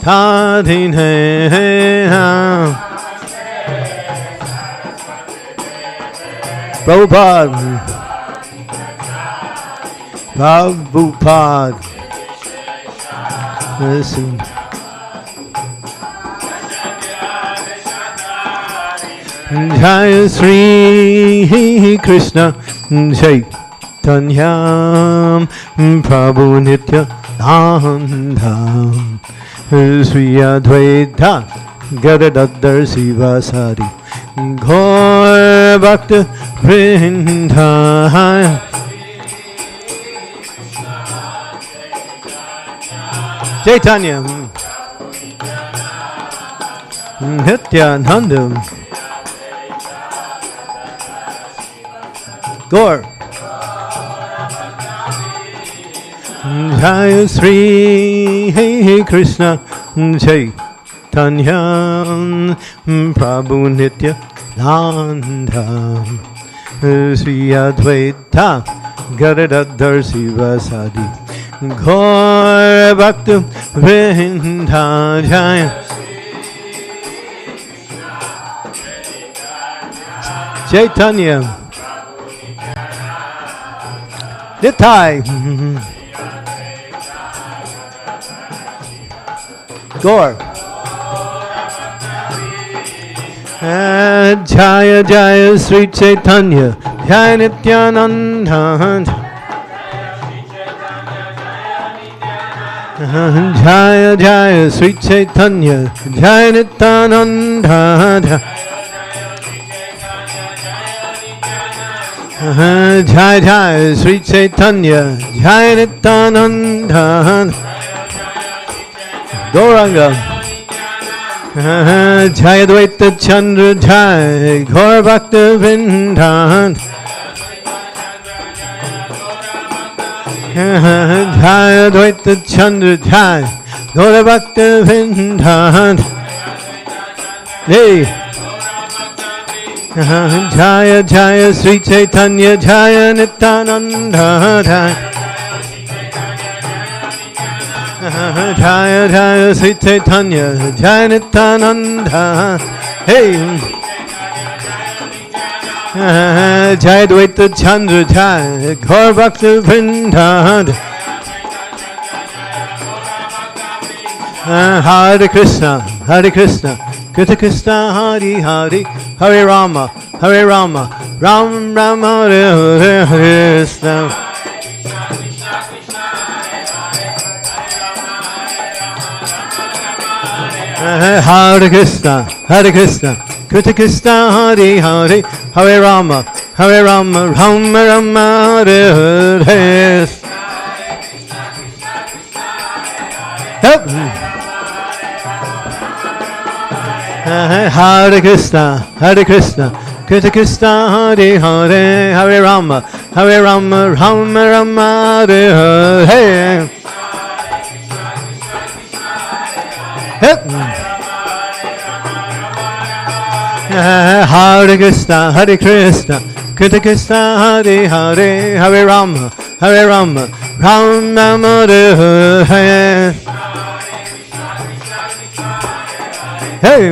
tadine Prabhupada Prabhupada listen. Jaya Sri Krishna Chaitanya Prabhu Nitya Nanda Sri Advaita Gadadhar Sivasari Gaur Bhakta Vrinda Chaitanya Nityananda Gaur Jaya Sri Krishna Chaitanya Prabhu Nitya Nanda Sri Advaita Gadadhar Sivasadi Gaur Bhakta Vrinda Jaya Chaitanya Nitai Gaur Jaya Jaya Sri Chaitanya Jaya Nityananda Jaya Jaya Sri Chaitanya Jaya Nityananda Jaya Jaya Sri Chaitanya Jaya Nityananda Gauranga Jaya Dvaita Chandra Jaya Gaur Bhakta Vrinda Jaya Dvaita Chandra Jaya Gaur Bhakta Vrinda Hey Jaya Jaya Sri Chaitanya Jaya Nityananda Jaya Jaya Sri Chaitanya Jaya Nityananda Hey Jaya Dvaita Chandra Jaya Gaur Bhakta Vrinda Hare Krishna Hare Krishna Krishna Krishna Hare Hare Hare-rama Hare-rama Ram Ram Hare Hare Hare-krishna Hare-krishna Hare-krishna Krishna Krishna Hare Hare Hare-rama Hare-rama Ram Ram Hare Hare Hare Krishna, Hare Krishna, Krishna Krishna, Hare Hare, Hare Rama, Hare Rama, Rama Rama, Hare Hare. Hare Krishna, Hare Krishna, Krishna Krishna, Hare Hare, Hare Rama, Hare Rama, Rama Rama, Hare Hare. Hey,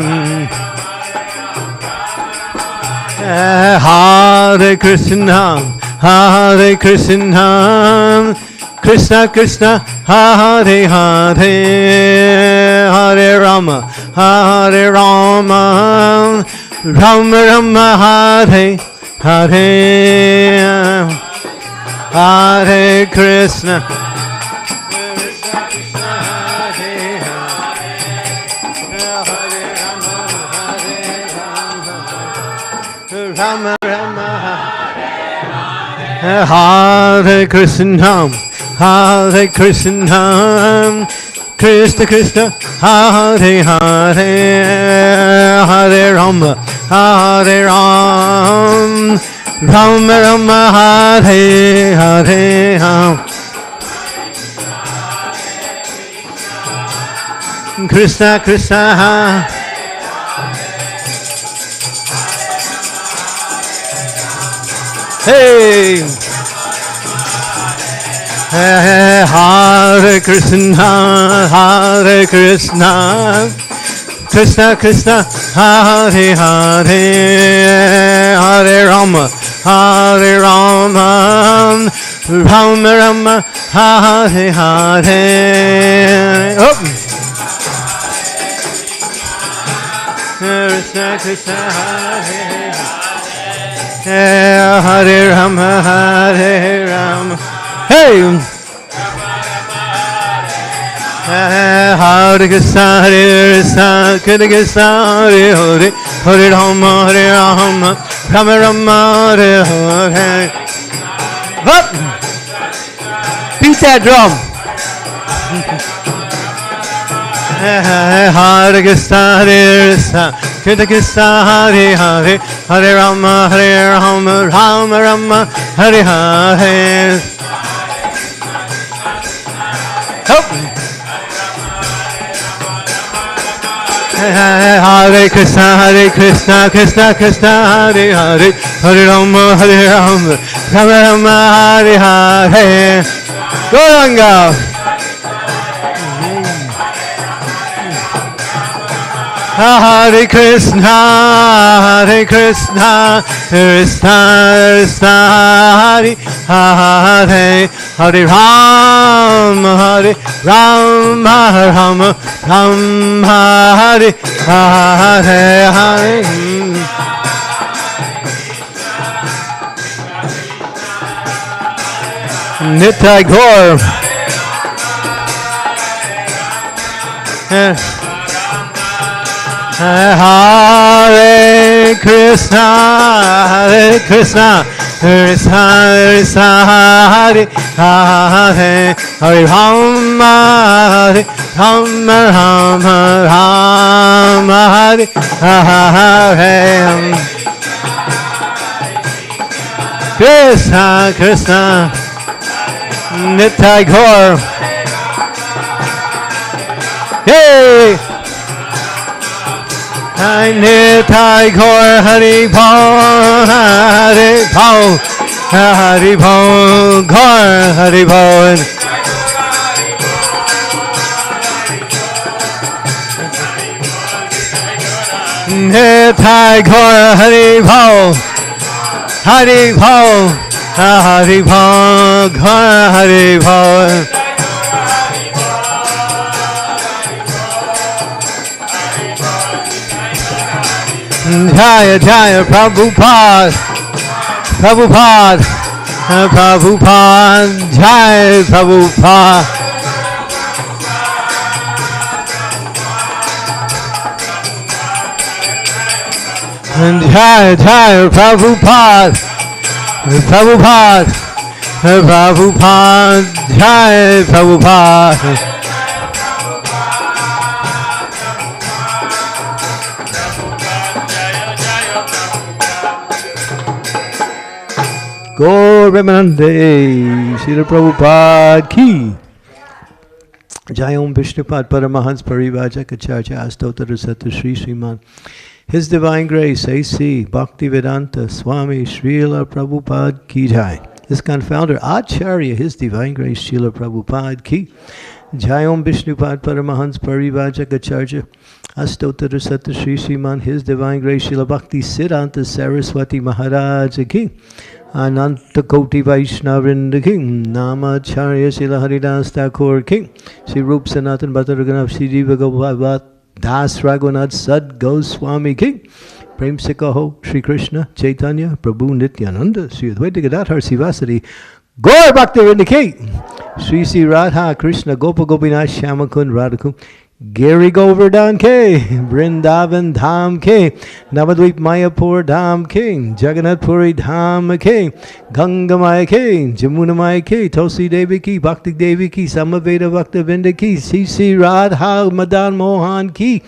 Hare Krishna, Hare Krishna, Krishna Krishna, Hare Hare, Hare Rama, Hare Rama, Rama Rama, Hare Hare, Hare Krishna. Rama Rama Hare Krishna Hare Krishna Krishna Krishna Hare Hare Hare Rama Hare Ram Rama Rama Hare Hare Krishna Krishna Hey, Hare Krishna, Hare Krishna, Krishna Krishna, Hare Hare, Hare Rama, Hare Rama, Rama Rama, Hare Hare. Oh. Krishna Krishna, Hare Hare, Hare Rama, Hare Rama. Hey! Hare Krishna, Hare Krishna, Krishna Krishna, Hare Hare, Hare Rama, Hare Rama, Rama Rama, Hare Hare. Up! Beat that drum! Hare Krishna, Hare Krishna, Krishna Krishna, Hare Hare, Hare Rama, Hare Rama, Rama Rama, Hare Hare. Hare Krishna, Krishna Krishna, Hare Hare, Hare Rama, Hare Rama, Rama Rama, Hare Hare. Go Ranga! Hare Krishna, Hare Krishna, Krishna Krishna, Hare Hare, Hare Rama, Hare Rama, Rama Rama, Hare Hare Hare. Nitai Gaur. Hare Krishna, Hare Krishna, Krishna Krishna, Hare Hare, Hare Rama, Hare Rama, Rama Rama, Hare Hare. Krishna Krishna, Nitai Gaur. Hey! Nitai Gaur, Hari Bhau, Hari Bhau, Hari Bhau, Gaur, Hari Bhau. Nitai Gaur, Hari Bhau, Hari Bhau, Hari Bhau, Gaur, Hari Bhau. Jaya Jaya Prabhupada, Prabhupada, Prabhupada, Jai Prabhupada. Jaya Jaya Prabhupada, Prabhupada, Prabhupada, Jai Prabhupada. Gaur Premanande, Srila Prabhupada ki. Jai Om Vishnupad Paramahans Parivajak Acharya Astottara Sata Sri Sriman. His Divine Grace A.C. Bhaktivedanta Swami Srila Prabhupada ki jai. ISKCON founder Acharya His Divine Grace Srila Prabhupada ki. Jai Om Vishnupad Paramahans Parivajak Acharya Astottara Sata Sri Sriman. His Divine Grace Srila Bhakti Siddhanta Saraswati Maharaj ki. Ananta Koti Vaishnavrinda King, Namacharya Srila Haridas Thakur King, Sri Rup Sanatan Bhatta Raghunath Sri Jiva Gopal Das Raghunath Sad Goswami King, Prem Sikaho Sri Krishna Chaitanya Prabhu Nityananda Sri Advaita Gadadhar Sivasati Gaur Bhaktivinoda King, Sri Sri Radha Krishna Gopa Gopinath Shyamakund Radhakund Giri Govardhan Ke, Vrindavan Dham Ke, Navadvip Mayapur Dham Ke, Jagannath Puri Dham Ke, Ganga Maya Ke, Jamuna Maya Ke, Tosi Devi Ki, Bhakti Devi Ki, Samaveda Bhaktavinda Ki, Sisi Radha Madan Mohan Ki,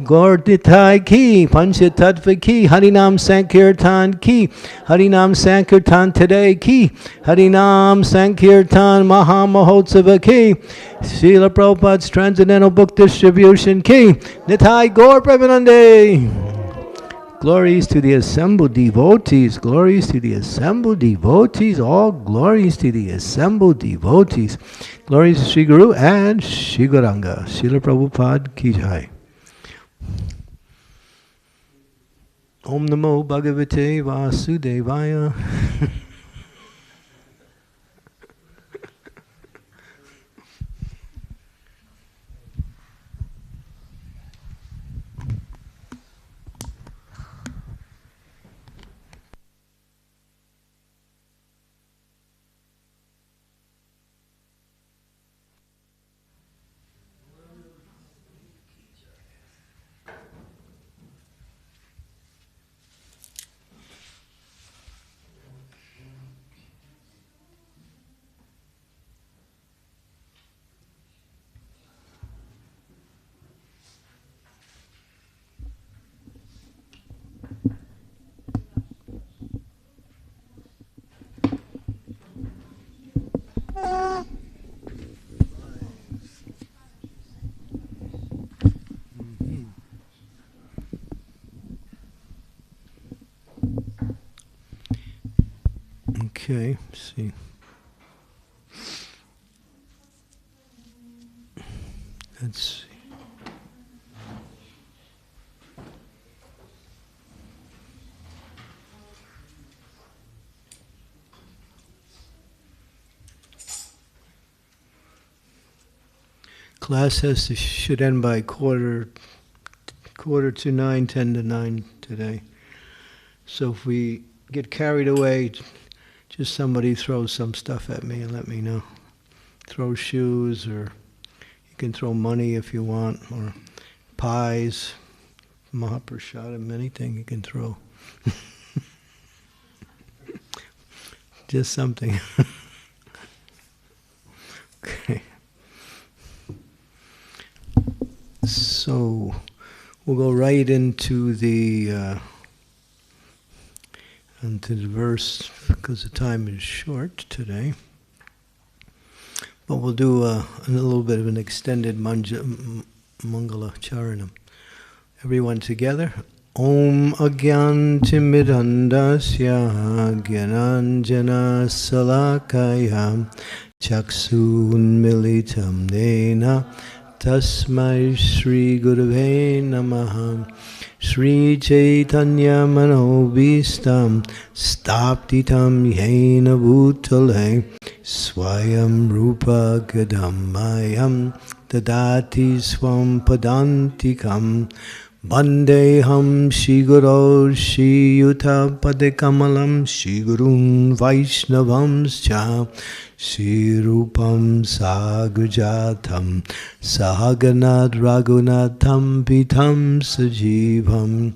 Gorditai Ki, Panchatattva Ki, Harinam Sankirtan Ki, Harinam Sankirtan today Ki, Harinam Sankirtan Mahamahotsava Ki, Srila Prabhupada's Transcendental Book Distribution Ki, Nitai Gaur Premanande. Glories to the assembled devotees. Glories to the assembled devotees. All glories to the assembled devotees. Glories to Sri Guru and Sri Gauranga. Srila Prabhupada ki jai. Om Namo Bhagavate Vasudevaya. Okay, let's see. Let's see. Class should end by quarter to 9, 10 to 9 today. So if we get carried away, just somebody throw some stuff at me and let me know. Throw shoes, or you can throw money if you want, or pies, Mahaprasadam, anything you can throw. Just something. Okay. So we'll go right into the verse, because the time is short today. But we'll do a little bit of an extended Mangala Charanam. Everyone together. Om Agyantimidandasya Gyananjana Salakaya Chaksun Militam Nena Tasmai Shri Gurave Namaha Shri Chaitanya Manobhistam Staptitam Yena Bhutale Swayam Rupa Gadamayam Dadati Swam Padantikam Vandeham Shri Guru Shri Yuta Padekamalam Shri Gurun Vaishnavamscha Shri Rupam Sagujatam Sahaganad Raghunatham Pitam Sajivam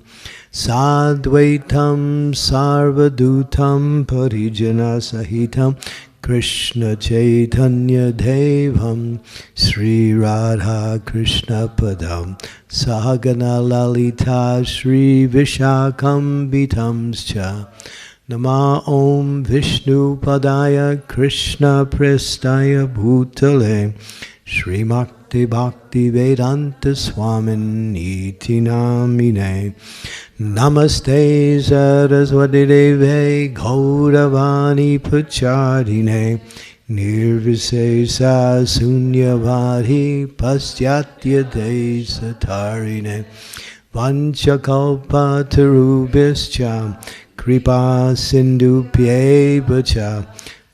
Sadvaitam Sarvadutam Parijana Sahitam Krishna Chaitanya Devam Sri Radha Krishna Padam Sahagana Lalita Sri Vishakam Vitamscha Nama Om Vishnu Padaya Krishna Prestaya Bhutale Sri Makti Bhakti Vedanta Swamin Iti Namine Namaste Saraswati Deve Gauravani Pacharine Nirvisesa Sunyavadhi Pasyatya Desatarine Vanchakalpa Tarubhischa Kripa Sindhupyevacha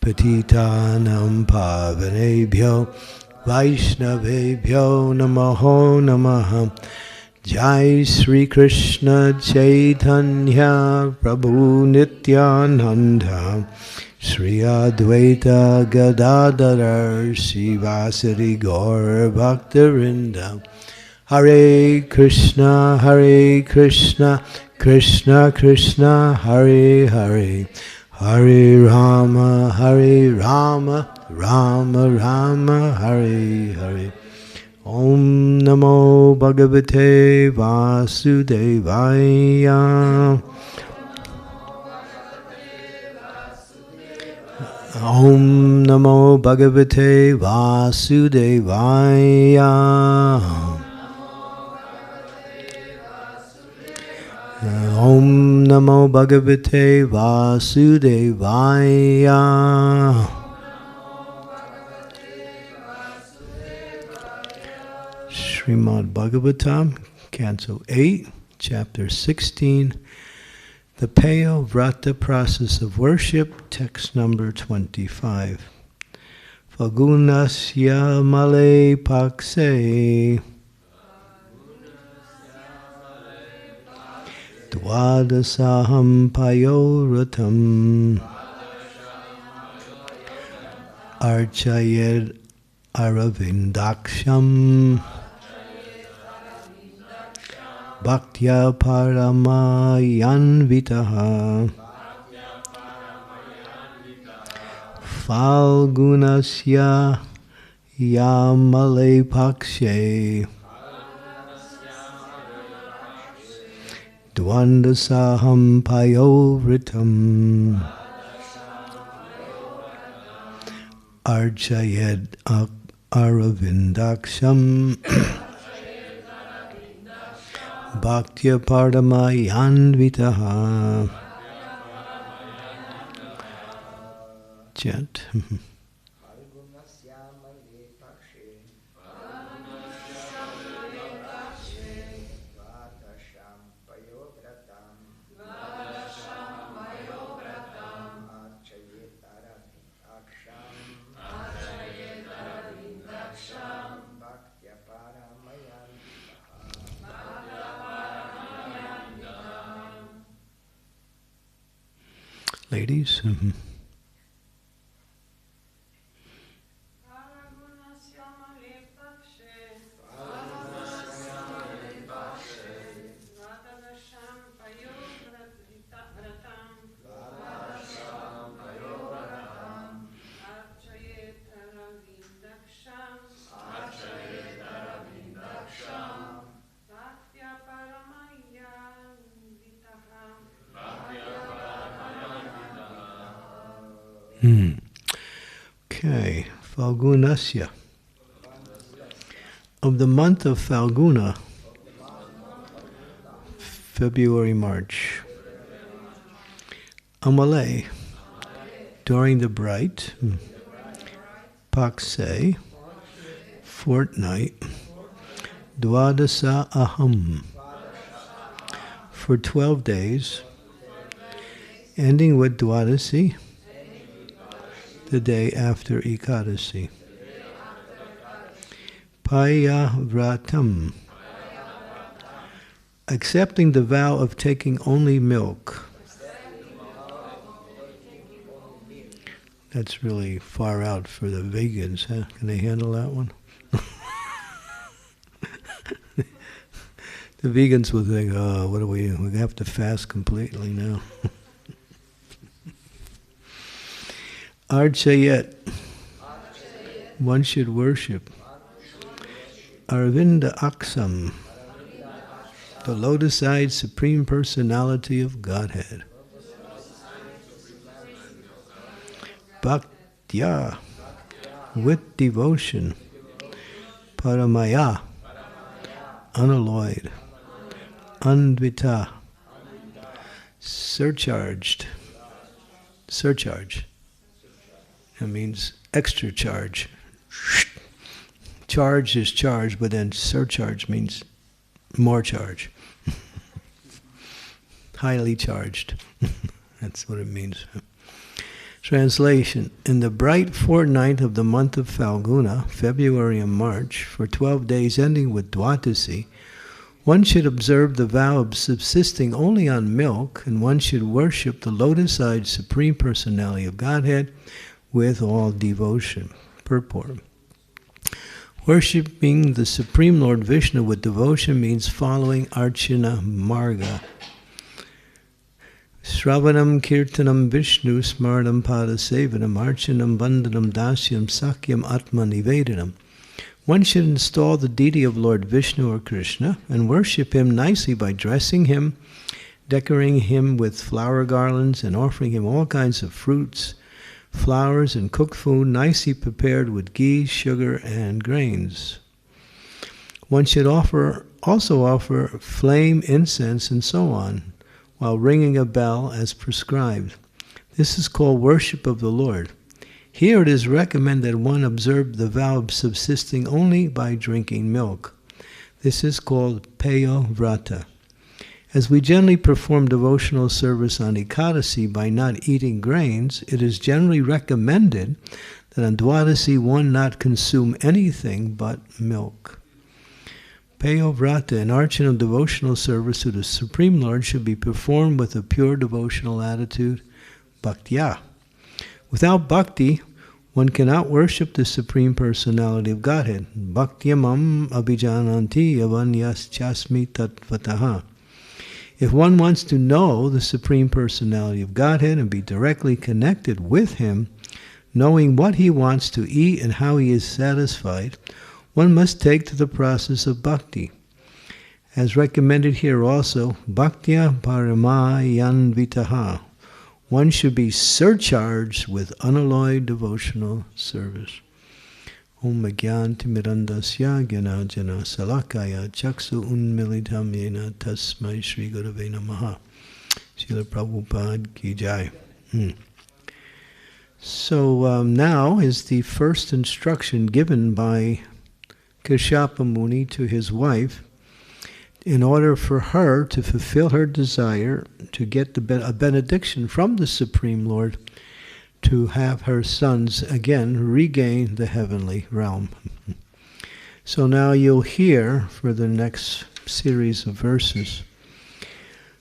Patitanam Pavanebhyo Vaishnavebhyo Namaho Namaha Jai Sri Krishna Chaitanya Prabhu Nityananda Sri Advaita Gadadhara Srivasari Gaur Bhaktarinda Hare Krishna Krishna Krishna Hare Hare Hare Rama Rama Rama Hare Hare Om Namo Bhagavate Vasudevaya Om Namo Bhagavate Vasudevaya Om Namo Bhagavate Vasudevaya. Srimad Bhagavatam, Canto 8, Chapter 16, the Paya Vrata Process of Worship, text number 25. Fagunasya male pakse dvadasaham payoratam archayed aravindaksham bhaktya paramayanvitaha falgunasya yamale pakshe dvandasaham payovritam archayed aravindaksham bhaktya paramayanvitaha. Chant. Ladies. Okay, Falgunasya. Of the month of Falguna, February, March. Amale, during the bright, Pakse, fortnight, Dwadasa Aham, for 12 days, ending with Dwadasi, the day after Ekadasi. Paya Vratam, accepting the vow of taking only milk. That's really far out for the vegans, huh? Can they handle that one? The vegans will think, oh, what do we have to fast completely now. Archayet, one should worship. Arvinda Aksam, the lotus-eyed Supreme Personality of Godhead. Bhaktya, with devotion. Paramaya, unalloyed. Andvita, surcharged. Surcharge. That means extra charge. Charge is charge, but then surcharge means more charge. Highly charged. That's what it means. Translation. In the bright fortnight of the month of Falguna, February and March, for 12 days ending with Dwadasi, one should observe the vow of subsisting only on milk, and one should worship the lotus-eyed Supreme Personality of Godhead with all devotion. Purport. Worshipping the Supreme Lord Vishnu with devotion means following Archana Marga. Sravanam Kirtanam Vishnu Smarnam Padasevanam Archanam Vandanam Dasyam Sakyam Atma Nivedanam. One should install the deity of Lord Vishnu or Krishna and worship him nicely by dressing him, decorating him with flower garlands, and offering him all kinds of fruits, flowers, and cooked food nicely prepared with ghee, sugar, and grains. One should also offer flame, incense, and so on. while ringing a bell as prescribed. This is called worship of the Lord. Here it is recommended that one observe the vow of subsisting only by drinking milk. This is called Peyo Vrata. As we generally perform devotional service on Ekadasi by not eating grains, it is generally recommended that on Dwadasi one not consume anything but milk. Peyo Vrata, an archana of devotional service to the Supreme Lord, should be performed with a pure devotional attitude, bhakti-yoga. Without bhakti, one cannot worship the Supreme Personality of Godhead. Bhakti-yamam abhijananti yavanyas chasmi tatvataha. If one wants to know the Supreme Personality of Godhead and be directly connected with Him, knowing what He wants to eat and how He is satisfied, one must take to the process of bhakti. As recommended here also, bhaktya paramayanvitaha. One should be surcharged with unalloyed devotional service. Om Gyanti Mirandasya Gyanajana Salakaya Chaksu Unmilitam Yena Tasmai Shri Gurave Namaha. Srila Prabhupada Ki Jai. So now is the first instruction given by Kashyapa Muni to his wife in order for her to fulfill her desire to get a benediction from the Supreme Lord to have her sons again regain the heavenly realm. So now you'll hear for the next series of verses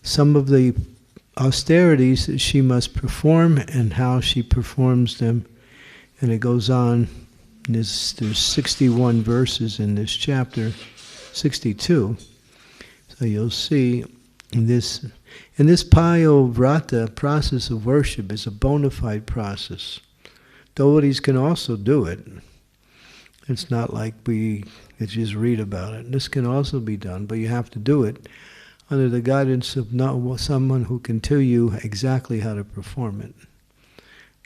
some of the austerities that she must perform and how she performs them. And it goes on, there's 61 verses in this chapter, 62. So you'll see this Peyo Vrata process of worship is a bona fide process. Devotees can also do it. It's not like we just read about it. This can also be done, but you have to do it under the guidance of someone who can tell you exactly how to perform it.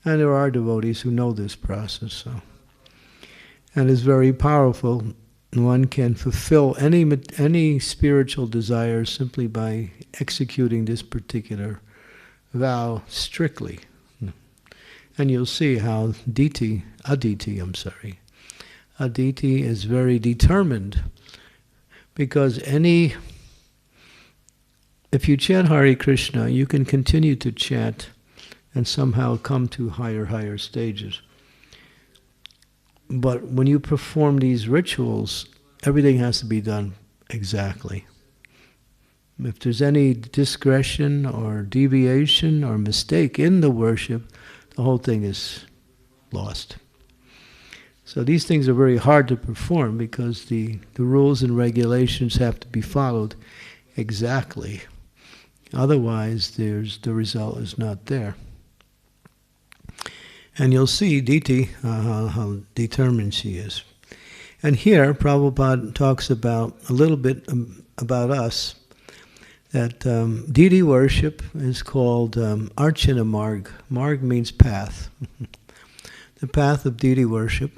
And there are devotees who know this process. And it's very powerful. One can fulfill any spiritual desire simply by executing this particular vow strictly. And you'll see how Aditi is very determined, because if you chant Hare Krishna, you can continue to chant and somehow come to higher stages. But when you perform these rituals, everything has to be done exactly. If there's any discretion or deviation or mistake in the worship, the whole thing is lost. So these things are very hard to perform because the rules and regulations have to be followed exactly. Otherwise, the result is not there. And you'll see Deity, how determined she is. And here, Prabhupada talks about a little bit about us, that Deity Worship is called Archana Marg. Marg means path. The path of Deity Worship.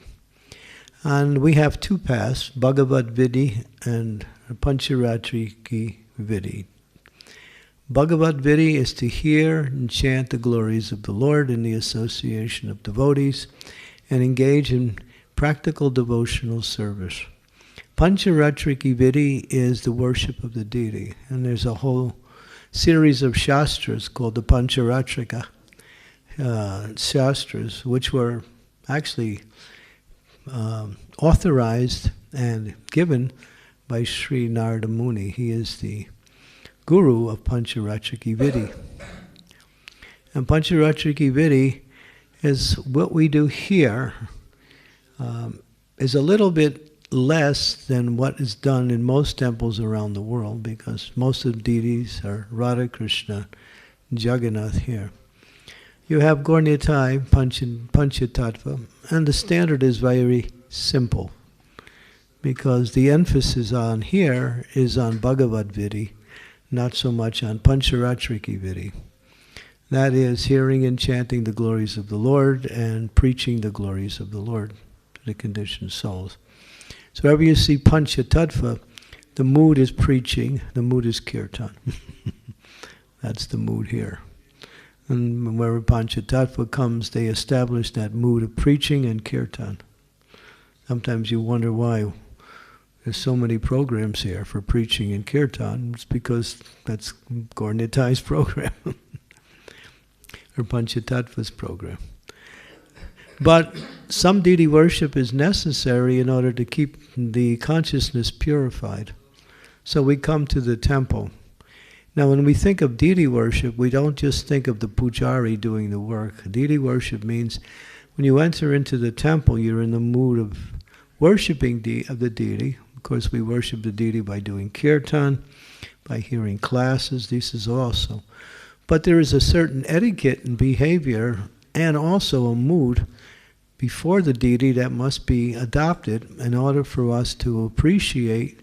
And we have two paths, Bhagavad Vidhi and Pancharatriki Vidhi. Bhagavad Vidhi is to hear and chant the glories of the Lord in the association of devotees and engage in practical devotional service. Pancharatriki Vidhi is the worship of the deity, and there's a whole series of shastras called the Pancharatrika shastras, which were actually authorized and given by Sri Narada Muni. He is the guru of Pancharatriki Vidhi. And Pancharatriki Vidhi is what we do here, is a little bit less than what is done in most temples around the world, because most of the deities are Radha, Krishna, Jagannath here. You have Gaurnitai, Panchatattva, and the standard is very simple, because the emphasis on here is on Bhagavad Vidhi, not so much on Pancharatriki Vidhi. That is hearing and chanting the glories of the Lord and preaching the glories of the Lord to the conditioned souls. So wherever you see Panchatattva, the mood is preaching, the mood is kirtan. That's the mood here. And wherever Panchatattva comes, they establish that mood of preaching and kirtan. Sometimes you wonder why there's so many programs here for preaching and kirtan. It's because that's Gaur Nitai's program, or Panchatattva's program. But some deity worship is necessary in order to keep the consciousness purified. So we come to the temple. Now when we think of deity worship, we don't just think of the pujari doing the work. Deity worship means when you enter into the temple, you're in the mood of worshipping of the deity. Of course, we worship the deity by doing kirtan, by hearing classes, this is also. But there is a certain etiquette and behavior and also a mood before the deity that must be adopted in order for us to appreciate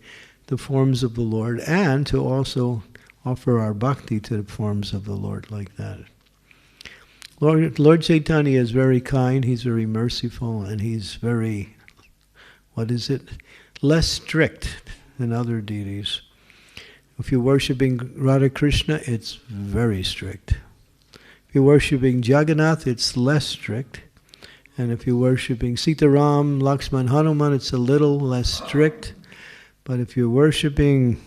the forms of the Lord and to also offer our bhakti to the forms of the Lord like that. Lord Chaitanya is very kind, he's very merciful, and he's very, less strict than other deities. If you're worshipping Radha Krishna, it's very strict. If you're worshipping Jagannath, it's less strict. And if you're worshipping Sitaram, Lakshman, Hanuman, it's a little less strict. But if you're worshipping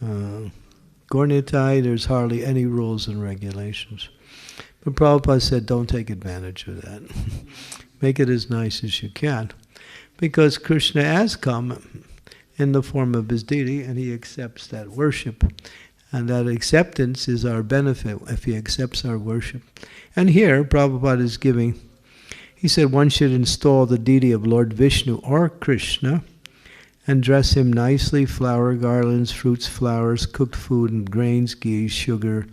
Gaur Nitai, there's hardly any rules and regulations. But Prabhupada said, don't take advantage of that. Make it as nice as you can. Because Krishna has come in the form of his deity, and he accepts that worship. And that acceptance is our benefit, if he accepts our worship. And here, Prabhupada is giving, he said one should install the deity of Lord Vishnu or Krishna, and dress him nicely, flower garlands, fruits, flowers, cooked food, and grains, ghee, sugar.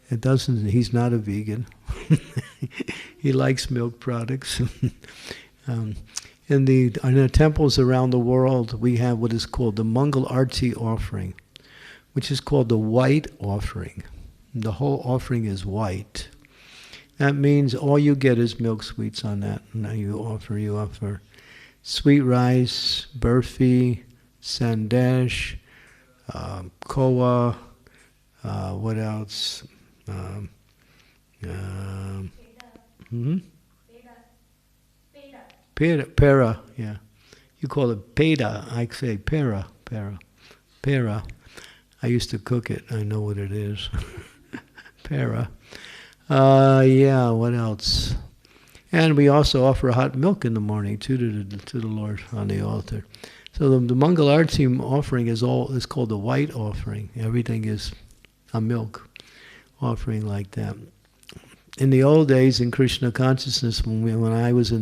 He's not a vegan. He likes milk products. In the temples around the world, we have what is called the Mangal Arti offering, which is called the white offering. The whole offering is white. That means all you get is milk sweets on that. Now you offer sweet rice, burfi, sandesh, kowa, what else? Pera, yeah. You call it peda, I say pera. I used to cook it, I know what it is. Pera. Yeah, what else? And we also offer hot milk in the morning too to the Lord on the altar. So the Mangal Arti offering is called the white offering. Everything is a milk offering like that. In the old days in Krishna consciousness, when I was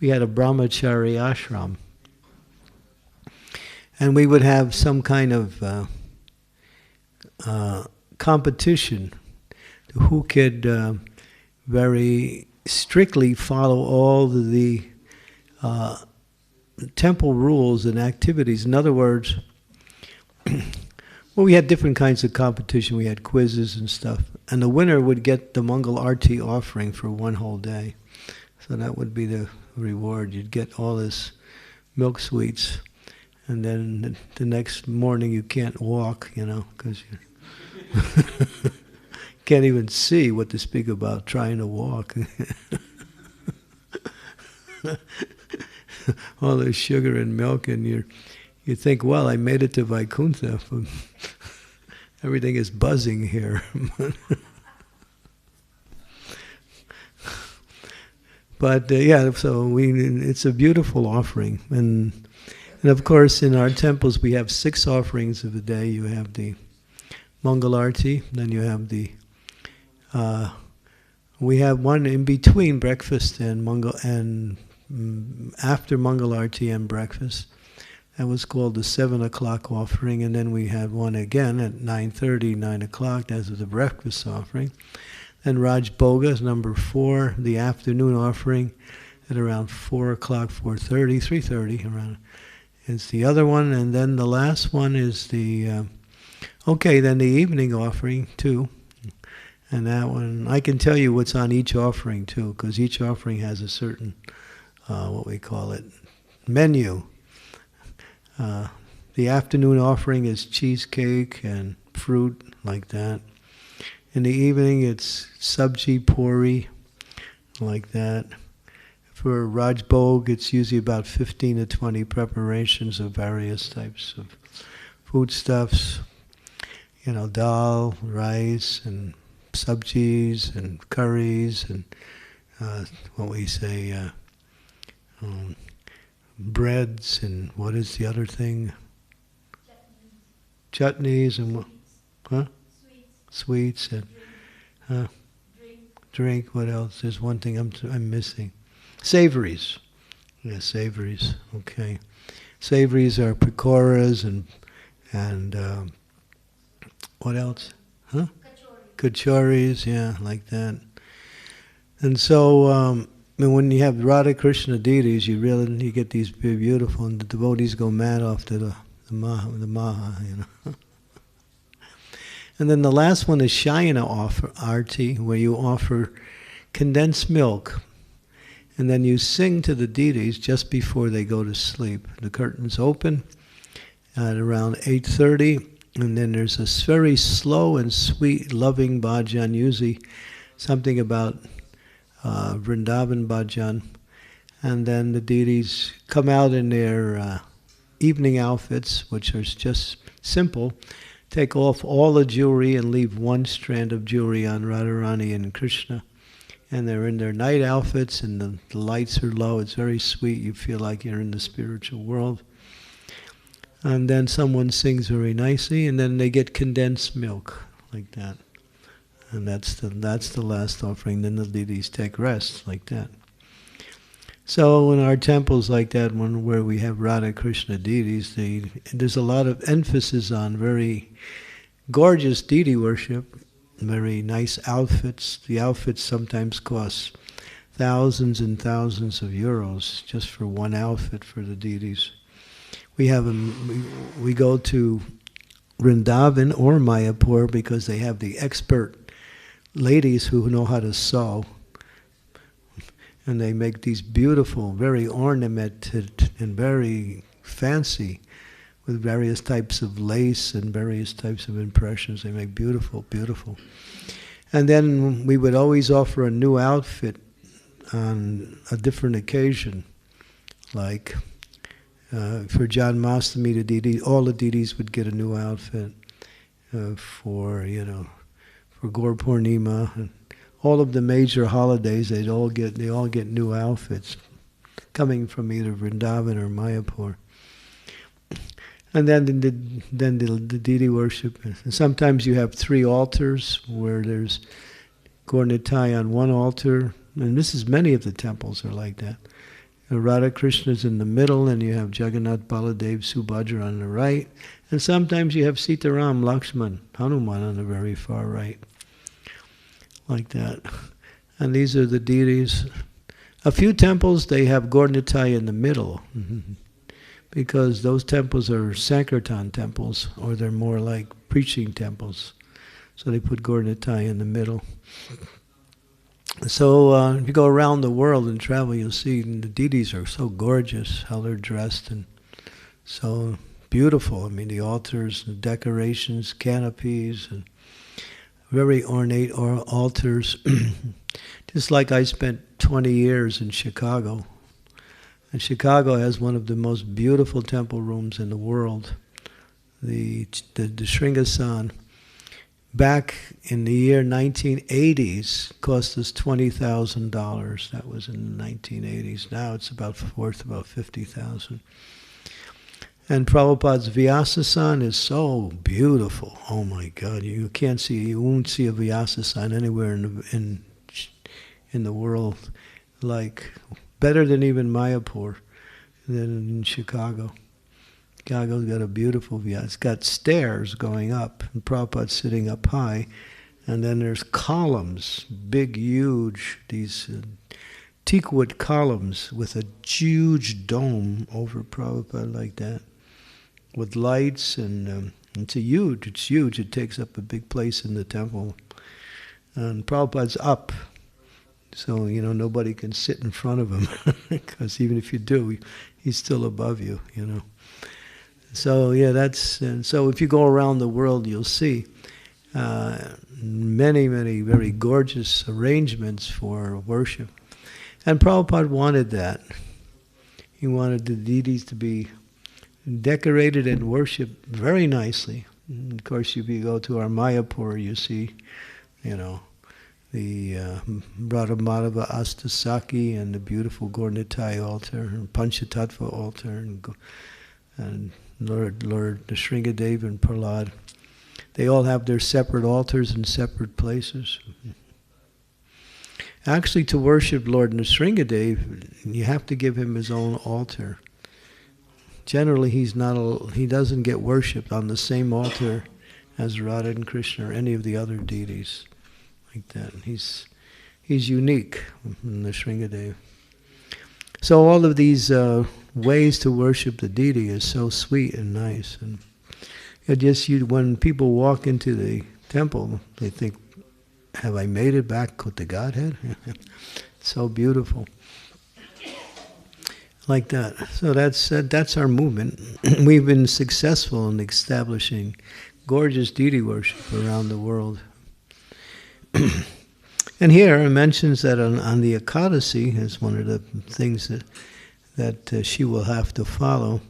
we had a brahmachari ashram. And we would have some kind of competition to who could very strictly follow all the temple rules and activities. In other words, well, we had different kinds of competition. We had quizzes and stuff. And the winner would get the Mangal Arti offering for one whole day. So that would be the reward. You'd get all this milk sweets. And then the next morning you can't walk, because you can't even see what to speak about trying to walk. All this sugar and milk, and you think, well, I made it to Vaikuntha. Everything is buzzing here. But so it's a beautiful offering. And of course, in our temples, we have 6 offerings of the day. You have the Mangal Arti, then you have we have one in between breakfast and after Mangal Arti and breakfast. That was called the 7 o'clock offering, and then we had one again at 9:30, 9 o'clock. That was the breakfast offering. Then Raj Bhoga is number 4, the afternoon offering at around 4 o'clock, 4:30, 3:30 around. It's the other one, and then the last one is then the evening offering too. And that one, I can tell you what's on each offering too, because each offering has a certain, menu. The afternoon offering is cheesecake and fruit like that. In the evening, it's sabji puri, like that. For Raj Bhog, it's usually about 15 to 20 preparations of various types of foodstuffs. Dal, rice, and sabjis, and curries, and what we say, breads, and what is the other thing? Chutneys, and what? Huh? Sweets, and drink. What else? There's one thing I'm missing. Savories. Yeah, savories. Okay. Savories are pakoras and what else? Huh? Kachoris, yeah, like that. And so when you have Radha Krishna deities, you get these beautiful, and the devotees go mad after the Maha, And then the last one is Shayana Arti, where you offer condensed milk. And then you sing to the deities just before they go to sleep. The curtains open at around 8:30, and then there's a very slow and sweet, loving bhajan, usually something about Vrindavan bhajan. And then the deities come out in their evening outfits, which are just simple, take off all the jewelry and leave one strand of jewelry on Radharani and Krishna. And they're in their night outfits, and the lights are low. It's very sweet. You feel like you're in the spiritual world. And then someone sings very nicely, and then they get condensed milk, like that. And that's the last offering. Then the deities take rest, like that. So in our temples like that, where we have Radha Krishna deities, there's a lot of emphasis on very gorgeous deity worship. Very nice outfits. The outfits sometimes cost thousands and thousands of euros just for one outfit for the deities. We go to Vrindavan or Mayapur because they have the expert ladies who know how to sew, and they make these beautiful, very ornamented and very fancy, with various types of lace and various types of impressions. They make beautiful, beautiful. And then we would always offer a new outfit on a different occasion. Like for Janmashtami, all the deities would get a new outfit. For Gaur Purnima, and all of the major holidays, they all get new outfits, coming from either Vrindavan or Mayapur. And then the deity worship. And sometimes you have 3 altars where there's Gaur Nitai on one altar, and this is many of the temples are like that. Radha Krishna's in the middle, and you have Jagannath, Baladev, Subhadra on the right, and sometimes you have Sitaram, Lakshman, Hanuman on the very far right, like that. And these are the deities. A few temples, they have Gaur Nitai in the middle. Because those temples are Sankirtan temples, or they're more like preaching temples. So they put Gaur Nitai in the middle. So if you go around the world and travel, you'll see the deities are so gorgeous, how they're dressed, and so beautiful. I mean, the altars, the decorations, canopies, and very ornate altars. Just like I spent 20 years in Chicago. And Chicago has one of the most beautiful temple rooms in the world. The Sringasan, back in the year 1980s, cost us $20,000. That was in the 1980s. Now it's worth about $50,000. And Prabhupada's Vyasasan is so beautiful. Oh my God! You won't see a Vyasasan anywhere in the world like. Better than even Mayapur, than in Chicago. Chicago's got a beautiful view. It's got stairs going up, and Prabhupada's sitting up high, and then there's columns, big, huge, these teakwood columns with a huge dome over Prabhupada like that, with lights, and it's huge. It takes up a big place in the temple. And Prabhupada's up. So, nobody can sit in front of him, because even if you do, he's still above you, So, yeah, and so if you go around the world, you'll see. many, many very gorgeous arrangements for worship. And Prabhupada wanted that. He wanted the deities to be decorated and worshipped very nicely. And of course, if you go to our Mayapur, you see, the Radhamadava Astasaki and the beautiful Gaurnitai altar, and Panchatattva altar, and Lord Shringadev and Prahlad. They all have their separate altars in separate places. Actually, to worship Lord Nrsingadev, you have to give him his own altar. Generally, he doesn't get worshipped on the same altar as Radha and Krishna or any of the other deities like that. He's unique, Nrsingadev. So all of these ways to worship the deity is so sweet and nice. And when people walk into the temple, they think, have I made it back to Godhead? It's so beautiful. Like that. So that's our movement. We've been successful in establishing gorgeous deity worship around the world. And here it mentions that on the Ekadasi, as one of the things that she will have to follow,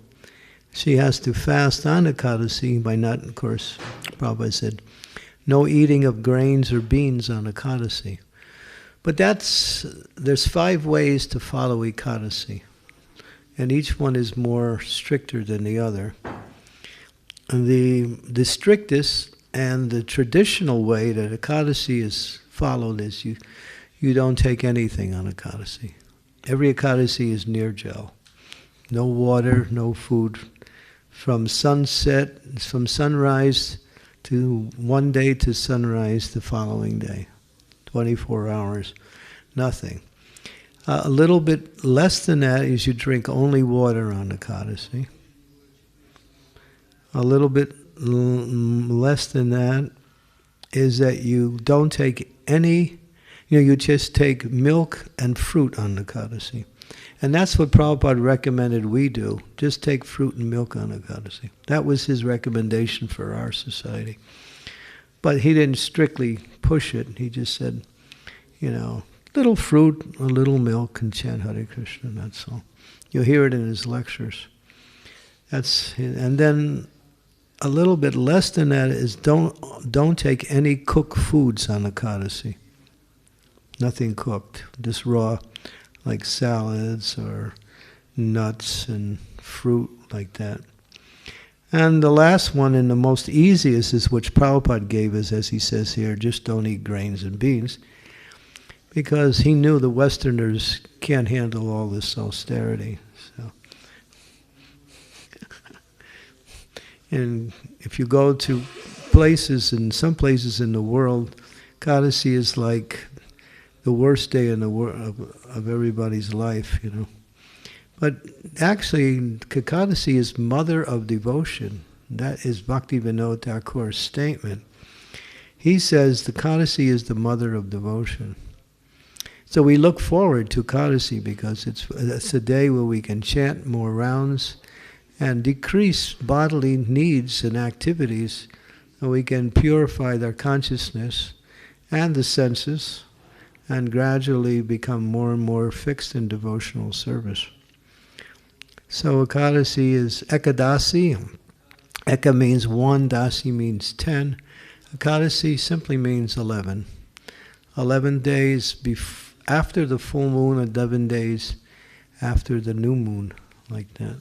she has to fast on Ekadasi by not, of course, Prabhupada said, no eating of grains or beans on Ekadasi. But there's 5 ways to follow Ekadasi. And each one is more stricter than the other. And the strictest and the traditional way that Ekadasi is followed is you don't take anything on Ekadasi. Every Ekadasi is nirjal. No water, no food. From sunrise to one day to sunrise the following day. 24 hours, nothing. A little bit less than that is you drink only water on Ekadasi. A little bit less than that is that you don't take any, you just take milk and fruit on Ekadasi. And that's what Prabhupada recommended we do. Just take fruit and milk on Ekadasi. That was his recommendation for our society. But he didn't strictly push it. He just said, little fruit, a little milk, and chant Hare Krishna, that's all. You'll hear it in his lectures. And then a little bit less than that is don't take any cooked foods on Ekadasi. Nothing cooked, just raw, like salads or nuts and fruit like that. And the last one and the most easiest is which Prabhupada gave us, as he says here, just don't eat grains and beans. Because he knew the Westerners can't handle all this austerity. So, and if you go to some places in the world, Ekadasi is like the worst day in the of everybody's life, But actually, Ekadasi is mother of devotion. That is Bhaktivinoda Thakur's statement. He says the Ekadasi is the mother of devotion. So we look forward to Ekadasi because it's a day where we can chant more rounds and decrease bodily needs and activities, so we can purify their consciousness and the senses and gradually become more and more fixed in devotional service. So Ekadasi is Ekadasi. Eka means 1, Dasi means 10. Ekadasi simply means 11. 11 days after the full moon and 11 days after the new moon, like that.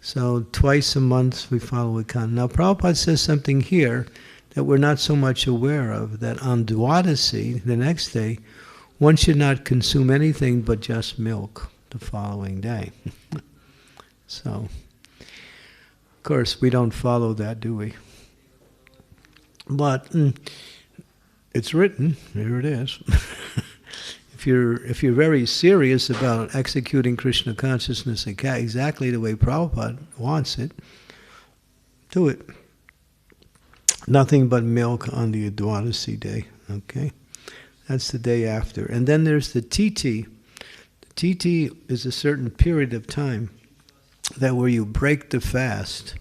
So twice a month we follow Ekadasi. Now Prabhupada says something here that we're not so much aware of, that on Dwadasi, the next day, one should not consume anything but just milk the following day. So, of course, we don't follow that, do we? But it's written, here it is. If you're very serious about executing Krishna consciousness exactly the way Prabhupada wants it, do it. Nothing but milk on the Dwadasi day, okay? That's the day after. And then there's the Titi. The Titi is a certain period of time where you break the fast.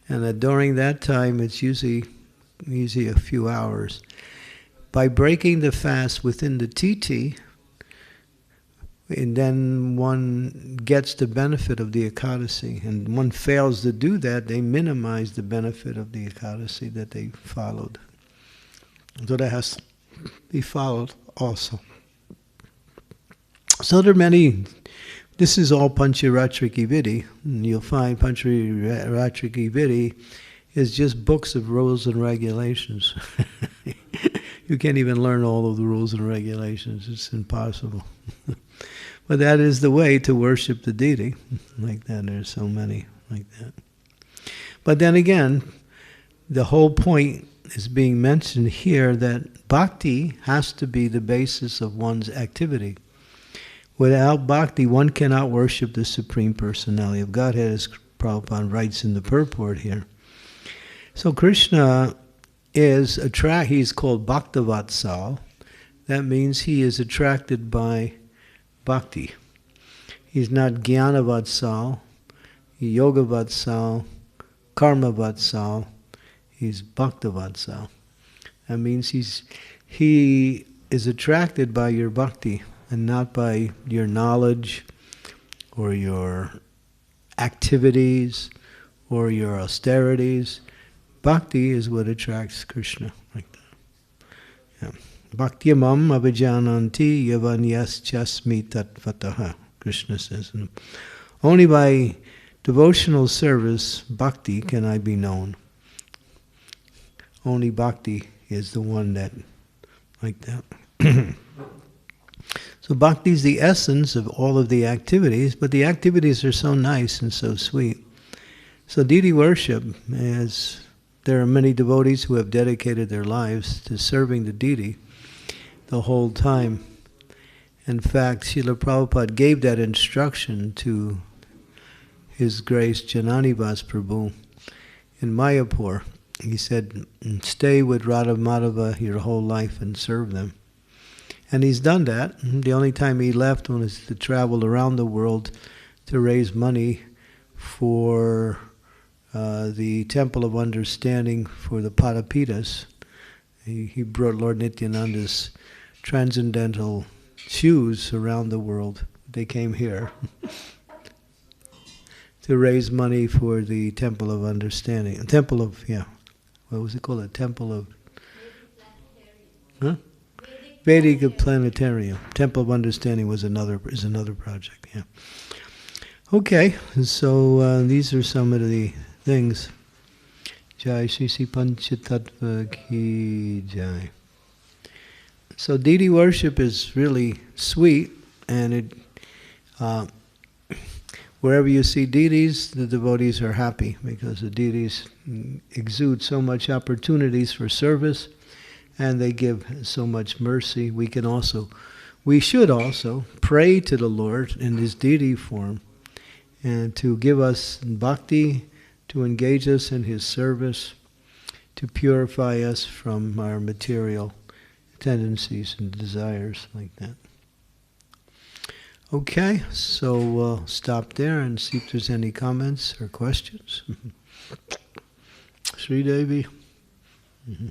And that during that time, it's usually usually a few hours. By breaking the fast within the TT, and then one gets the benefit of the Ekadasi. And one fails to do that, they minimize the benefit of the Ekadasi that they followed. So that has to be followed also. So there are many, this is all Pancharatriki Vidhi, and you'll find Pancharatriki Vidhi is just books of rules and regulations. You can't even learn all of the rules and regulations, it's impossible. But that is the way to worship the deity, like that. There's so many like that. But then again, the whole point is being mentioned here that bhakti has to be the basis of one's activity. Without bhakti, one cannot worship the Supreme Personality of Godhead, as Prabhupada writes in the purport here. So Krishna is he's called Bhaktavatsal. That means he is attracted by bhakti. He's not Jnanavatsal, Yogavatsal, Karmavatsal. He's Bhaktavatsal. That means he is attracted by your bhakti and not by your knowledge or your activities or your austerities. Bhakti is what attracts Krishna, like that. Yeah. Bhakti-yamam avijananti yavanyaschasmi tatvataha, Krishna says. Only by devotional service, bhakti, can I be known. Only bhakti is the one that, like that. So bhakti is the essence of all of the activities, but the activities are so nice and so sweet. So deity worship is, there are many devotees who have dedicated their lives to serving the deity the whole time. In fact, Srila Prabhupada gave that instruction to His Grace Jananivas Prabhu in Mayapur. He said, stay with Radha Madhava your whole life and serve them. And he's done that. The only time he left was to travel around the world to raise money for the Temple of Understanding for the Padapitas. He brought Lord Nityananda's transcendental shoes around the world. They came here to raise money for the Temple of Understanding. A Temple of, what was it called? A Temple of... Huh? Vedic Planetarium. Temple of Understanding is another project, yeah. Okay, so these are some of the things. Jai Shri Shri Panchatattva Ki Jai. So deity worship is really sweet, and it wherever you see deities, the devotees are happy, because the deities exude so much opportunities for service, and they give so much mercy. We should also pray to the Lord in His deity form, and to give us bhakti, to engage us in His service, to purify us from our material tendencies and desires, like that. Okay, so we'll stop there and see if there's any comments or questions. Sri Devi. Mm-hmm.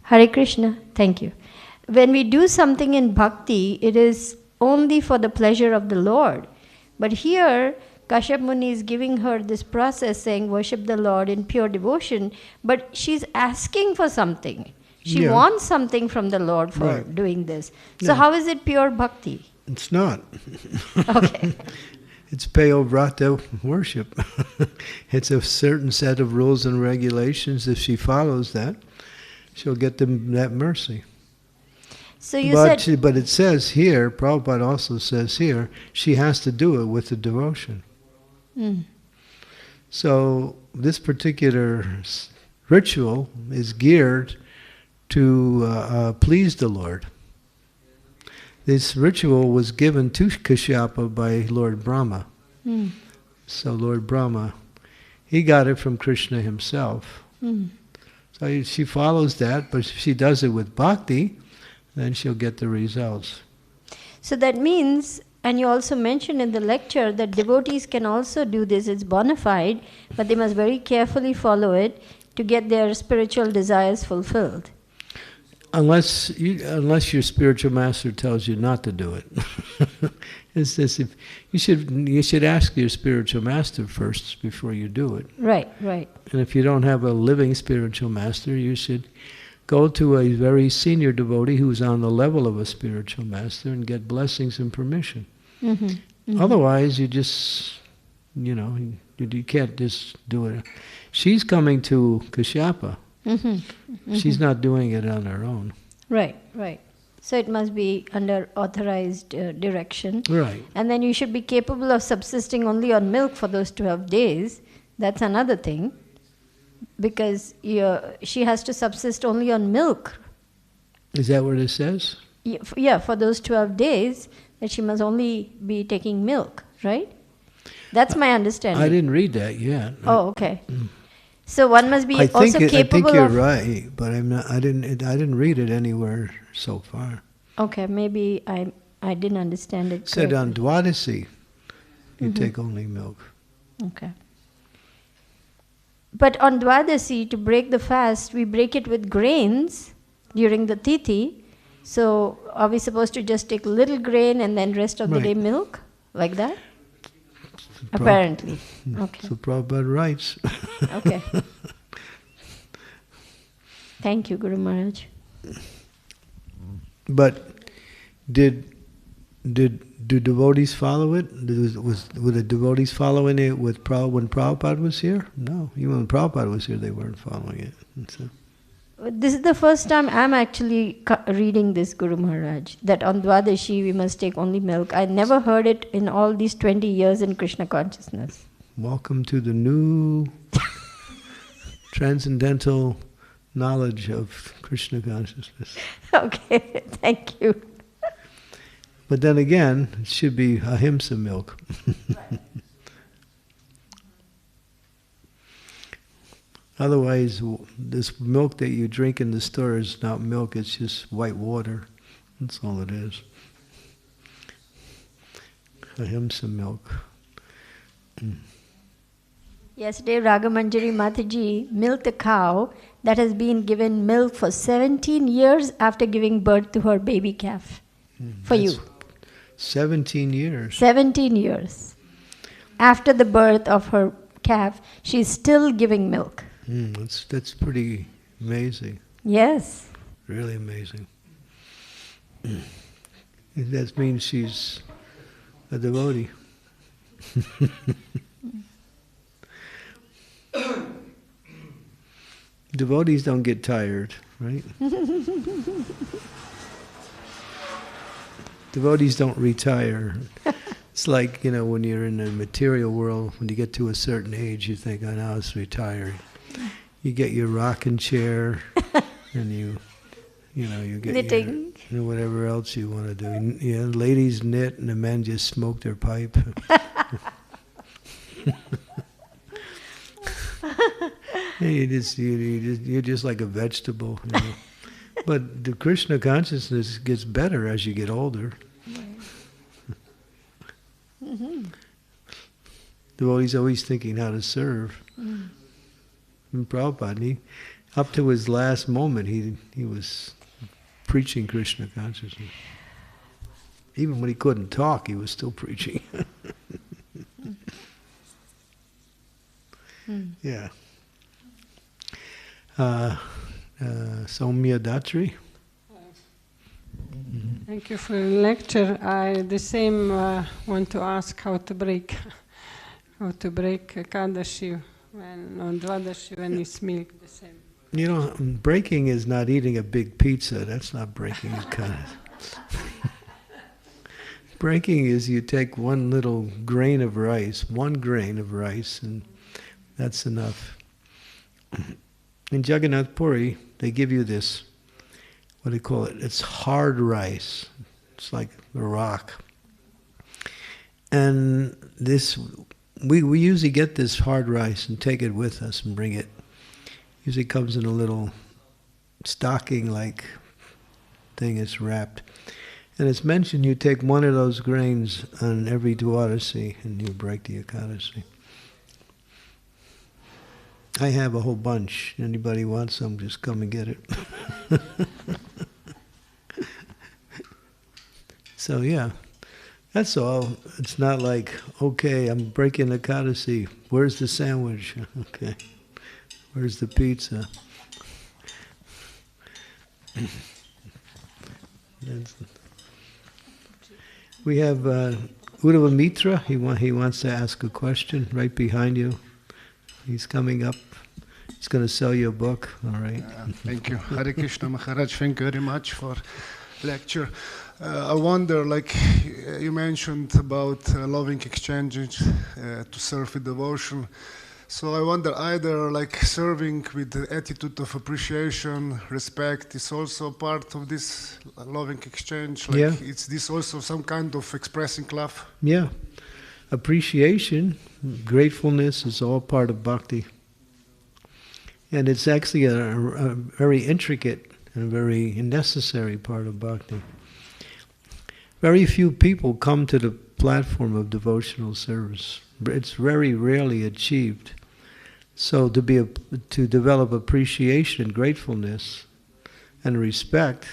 Hare Krishna, thank you. When we do something in bhakti, it is only for the pleasure of the Lord. But here, Kashyap Muni is giving her this process saying, worship the Lord in pure devotion, but she's asking for something. She wants something from the Lord for doing this. So how is it pure bhakti? It's not. Okay. It's Peyovrata worship. It's a certain set of rules and regulations. If she follows that, she'll get that mercy. So you but it says here, Prabhupada also says here, she has to do it with the devotion. Mm. So this particular ritual is geared please the Lord. This ritual was given to Kashyapa by Lord Brahma. So Lord Brahma, he got it from Krishna himself. So she follows that, but if she does it with bhakti, then she'll get the results. So that means, and you also mentioned in the lecture that devotees can also do this, it's bona fide, but they must very carefully follow it to get their spiritual desires fulfilled. Unless your spiritual master tells you not to do it. It's this, if you should ask your spiritual master first before you do it. Right, right. And if you don't have a living spiritual master, you should go to a very senior devotee who's on the level of a spiritual master and get blessings and permission. Otherwise, you just, you can't just do it. She's coming to Kashyapa. She's not doing it on her own. Right, right. So it must be under authorized direction. Right. And then you should be capable of subsisting only on milk for those 12 days. That's another thing. Because she has to subsist only on milk. Is that what it says? Yeah, for those 12 days, that she must only be taking milk, right? That's my understanding. I didn't read that yet. Oh, okay. So one must be capable I think you're right, but I'm not. I didn't read it anywhere so far. Okay, maybe I didn't understand it. It said on Dwadasi, you take only milk. Okay. But on Dwadasi, to break the fast, we break it with grains during the Tithi. So are we supposed to just take little grain and then rest of the day milk? Like that? Apparently. Okay. So Prabhupada writes. Okay. Thank you, Guru Maharaj. But do devotees follow it? Were the devotees following it when Prabhupada was here? No. Even when Prabhupada was here, they weren't following it. So. This is the first time I'm actually reading this, Guru Maharaj, that on Dwadashi we must take only milk. I never heard it in all these 20 years in Krishna consciousness. Welcome to the new transcendental knowledge of Krishna consciousness. Okay, thank you. But then again, it should be ahimsa milk. Otherwise, this milk that you drink in the store is not milk, it's just white water. That's all it is. Ahimsa milk. Yesterday, Ragamanjari Mataji milked a cow that has been given milk for 17 years after giving birth to her baby calf. For you. 17 years. 17 years. After the birth of her calf, she's still giving milk. That's pretty amazing. Yes. Really amazing. That means she's a devotee. Devotees don't get tired, right? Devotees don't retire. It's like, when you're in the material world, when you get to a certain age, you think, oh, now it's retired. You get your rocking chair, and you get knitting. Whatever else you want to do. Ladies knit, and the men just smoke their pipe. You're just like a vegetable. But the Krishna consciousness gets better as you get older. Devotee's always thinking how to serve. And Prabhupada, up to his last moment, he was preaching Krishna consciousness. Even when he couldn't talk, he was still preaching. Yeah. Soumya Datri. Thank you for the lecture. I the same want to ask how to break Ekadashi on Dwadashi when it's milk the same. Breaking is not eating a big pizza. That's not breaking. Breaking is you take one little grain of rice, and that's enough. In Jagannath Puri, they give you this what do you call it? It's hard rice. It's like a rock. And this, we usually get this hard rice and take it with us and bring it. Usually comes in a little stocking-like thing. It's wrapped. And it's mentioned you take one of those grains on every Dwadasi and you break the Ekadasi. I have a whole bunch. Anybody wants some, just come and get it. So yeah, that's all. It's not like, okay, I'm breaking the Ekadasi. Where's the sandwich? Okay. Where's the pizza? We have Uddhava Mitra. He wants to ask a question right behind you. He's coming up. He's going to sell you a book. All right. Thank you. Hare Krishna Maharaj, thank you very much for lecture. I wonder, like you mentioned about loving exchanges to serve with devotion. So I wonder, either like serving with the attitude of appreciation, respect is also part of this loving exchange. Like, yeah. Is this also some kind of expressing love? Yeah. Appreciation, gratefulness is all part of bhakti. And it's actually a very intricate and very necessary part of bhakti. Very few people come to the platform of devotional service. It's very rarely achieved. So to develop appreciation and gratefulness and respect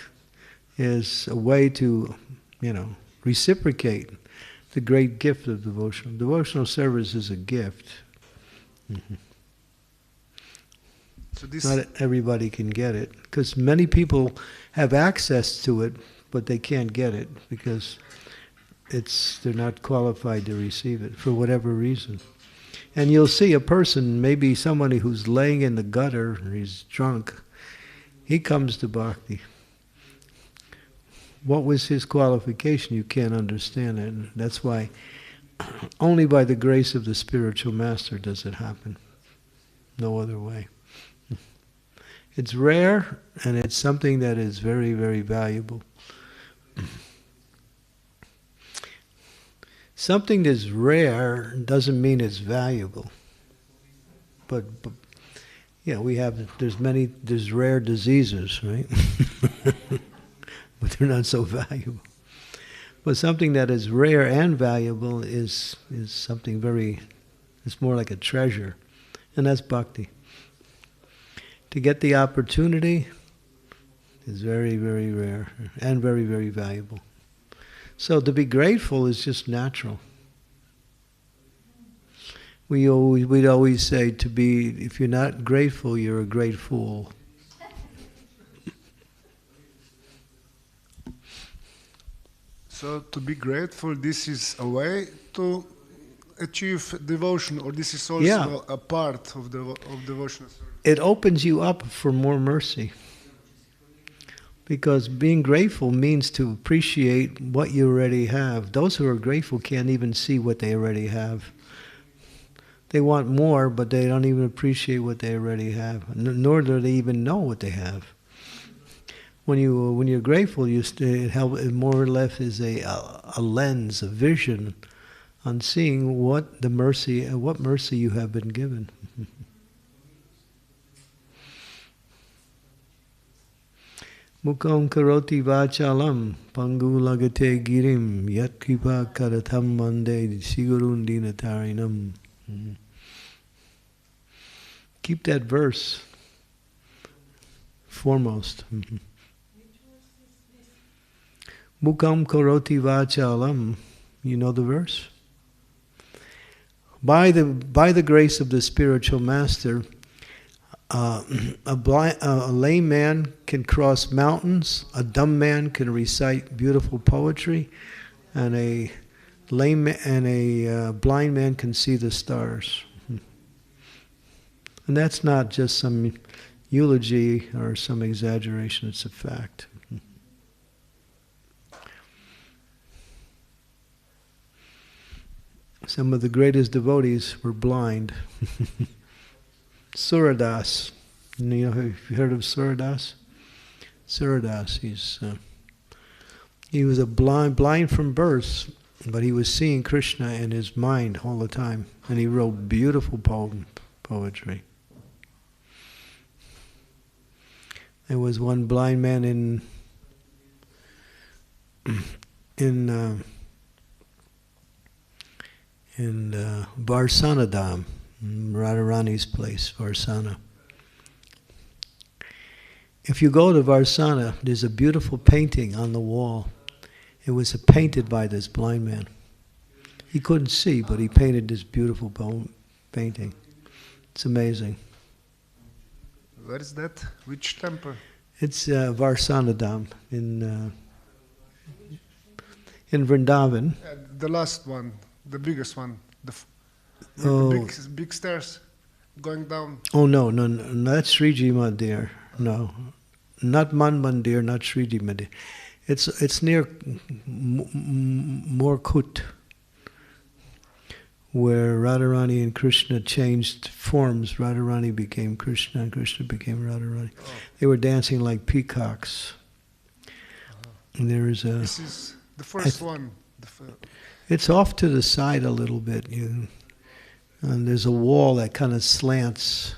is a way to, reciprocate the great gift of devotional. Devotional service is a gift. Mm-hmm. So not everybody can get it, because many people have access to it, but they can't get it because they're not qualified to receive it for whatever reason. And you'll see a person, maybe somebody who's laying in the gutter, or he's drunk, he comes to bhakti. What was his qualification? You can't understand it. And that's why only by the grace of the spiritual master does it happen. No other way. It's rare, and it's something that is very, very valuable. Something that's rare doesn't mean it's valuable. But there's rare diseases, right? But they're not so valuable. But something that is rare and valuable is something it's more like a treasure. And that's bhakti. To get the opportunity is very, very rare and very, very valuable. So to be grateful is just natural. We'd always say if you're not grateful, you're a great fool. So to be grateful, this is a way to achieve devotion, or this is also a part of devotion? It opens you up for more mercy. Because being grateful means to appreciate what you already have. Those who are grateful can't even see what they already have. They want more, but they don't even appreciate what they already have, nor do they even know what they have. When you're grateful, it more or less is a lens, a vision, on seeing what mercy you have been given. Mukam karoti vachalam pangu lagate girim yat kripa karatham mande sigurun dinatarinam. Keep that verse foremost. Mukam karoti vachalam. You know the verse? By the grace of the spiritual master, a lame man can cross mountains, a dumb man can recite beautiful poetry, and a blind man can see the stars. And that's not just some eulogy or some exaggeration, it's a fact. Some of the greatest devotees were blind. Suradas. Have you heard of Suradas? Suradas. He was a blind from birth, but he was seeing Krishna in his mind all the time, and he wrote beautiful poetry. There was one blind man in Varsanadam, Radharani's place, Varsana. If you go to Varsana, there's a beautiful painting on the wall. It was painted by this blind man. He couldn't see, but he painted this beautiful painting. It's amazing. Where is that? Which temple? It's Varsanadam in Vrindavan. The last one, the biggest one. The big stairs going down. Oh, no, that's Sriji Mandir. No, not Man Mandir, not Sriji Mandir. It's near Morkut, where Radharani and Krishna changed forms. Radharani became Krishna and Krishna became Radharani. Oh. They were dancing like peacocks. And there is a... This is the first one. It's off to the side a little bit. And there's a wall that kind of slants.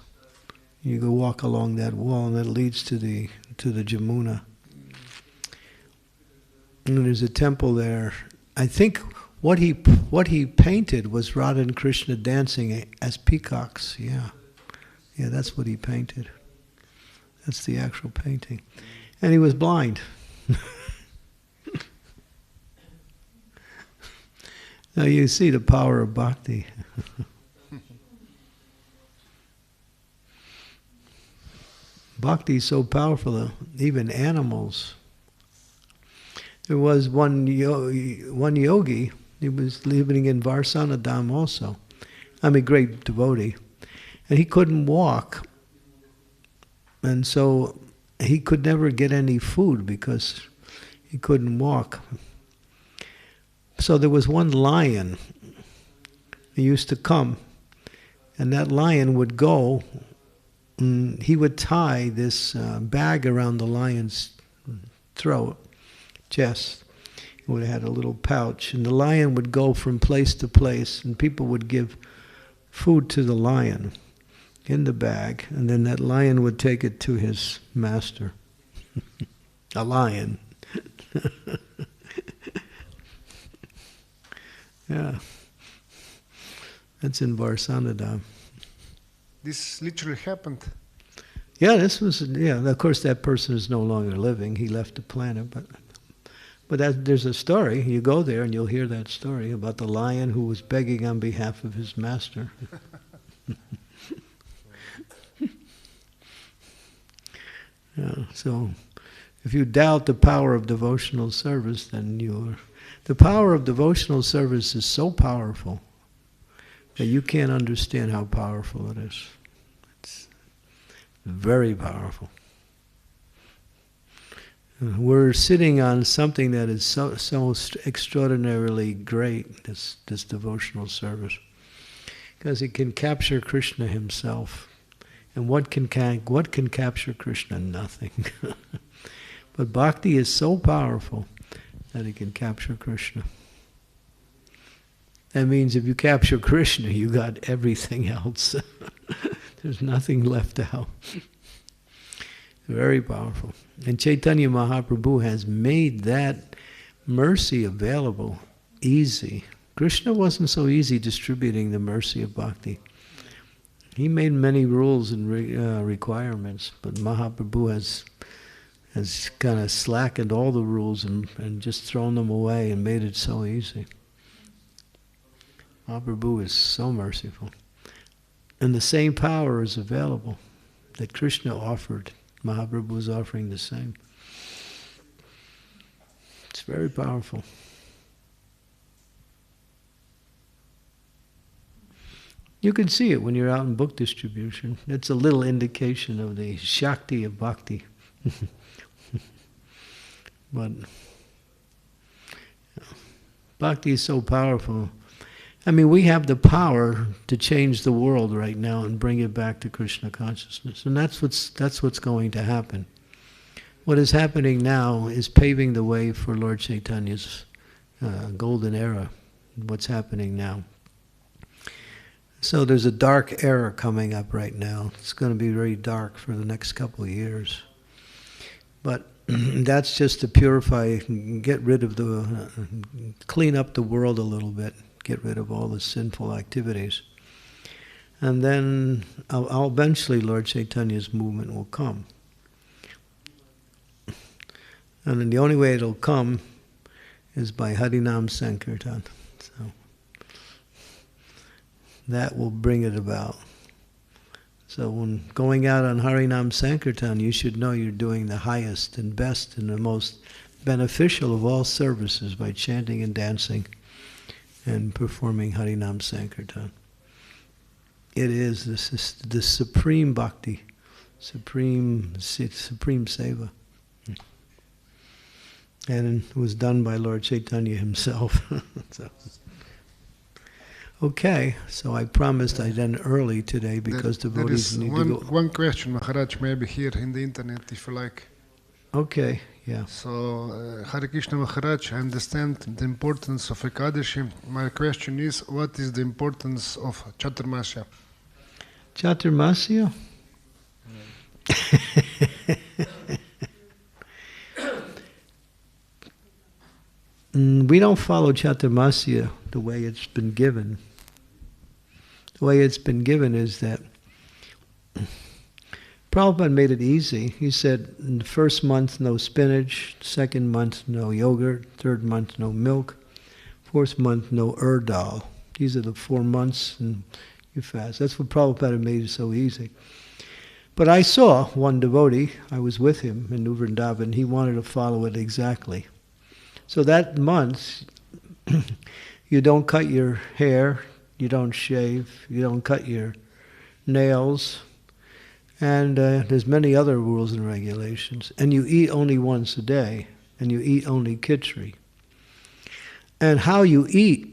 You go walk along that wall, and that leads to the Jamuna. And there's a temple there. I think what he painted was Radha and Krishna dancing as peacocks. Yeah, that's what he painted. That's the actual painting, and he was blind. Now you see the power of bhakti. Bhakti is so powerful, even animals. There was one yogi, he was living in Varsanadam also. I'm a great devotee. And he couldn't walk. And so he could never get any food because he couldn't walk. So there was one lion. He used to come. And that lion would go. He would tie this bag around the lion's throat, chest. He would have had a little pouch, and the lion would go from place to place, and people would give food to the lion in the bag, and then that lion would take it to his master. A lion. Yeah. That's in Varsanadam. This literally happened. Yeah, of course that person is no longer living. He left the planet, but there's a story. You go there and you'll hear that story about the lion who was begging on behalf of his master. Yeah, so if you doubt the power of devotional service, then the power of devotional service is so powerful that you can't understand how powerful it is. It's very powerful. We're sitting on something that is so extraordinarily great, this devotional service, because it can capture Krishna himself. And what can capture Krishna? Nothing. But bhakti is so powerful that it can capture Krishna. That means if you capture Krishna, you got everything else. There's nothing left out. Very powerful. And Chaitanya Mahaprabhu has made that mercy available easy. Krishna wasn't so easy distributing the mercy of bhakti. He made many rules and requirements, but Mahaprabhu has kind of slackened all the rules and just thrown them away and made it so easy. Mahaprabhu is so merciful. And the same power is available that Krishna offered. Mahaprabhu is offering the same. It's very powerful. You can see it when you're out in book distribution. It's a little indication of the Shakti of bhakti. But bhakti is so powerful. I mean, we have the power to change the world right now and bring it back to Krishna consciousness. And that's what's going to happen. What is happening now is paving the way for Lord Chaitanya's golden era. What's happening now. So there's a dark era coming up right now. It's going to be very dark for the next couple of years. But that's just to purify, get rid of clean up the world a little bit, get rid of all the sinful activities. And then eventually Lord Chaitanya's movement will come. And then the only way it'll come is by Harinam Sankirtan. So that will bring it about. So when going out on Harinam Sankirtan, you should know you're doing the highest and best and the most beneficial of all services by chanting and dancing and performing Harinam Sankirtan. It is the supreme bhakti, supreme seva. And it was done by Lord Chaitanya himself. So. Okay, so I promised I'd end early today because devotees need to go. One question, Maharaj, maybe here in the internet, if you like. Okay, yeah. So, Hare Krishna Maharaj, I understand the importance of Ekadashi. My question is, what is the importance of Chaturmasya? Chaturmasya? We don't follow Chaturmasya the way it's been given. The way it's been given is that Prabhupada made it easy. He said, in the first month, no spinach. Second month, no yogurt. Third month, no milk. Fourth month, no dal. These are the 4 months, and you fast. That's what Prabhupada made it so easy. But I saw one devotee, I was with him in New Vrindavan, he wanted to follow it exactly. So that month, you don't cut your hair, you don't shave, you don't cut your nails, and there's many other rules and regulations. And you eat only once a day, and you eat only khichdi. And how you eat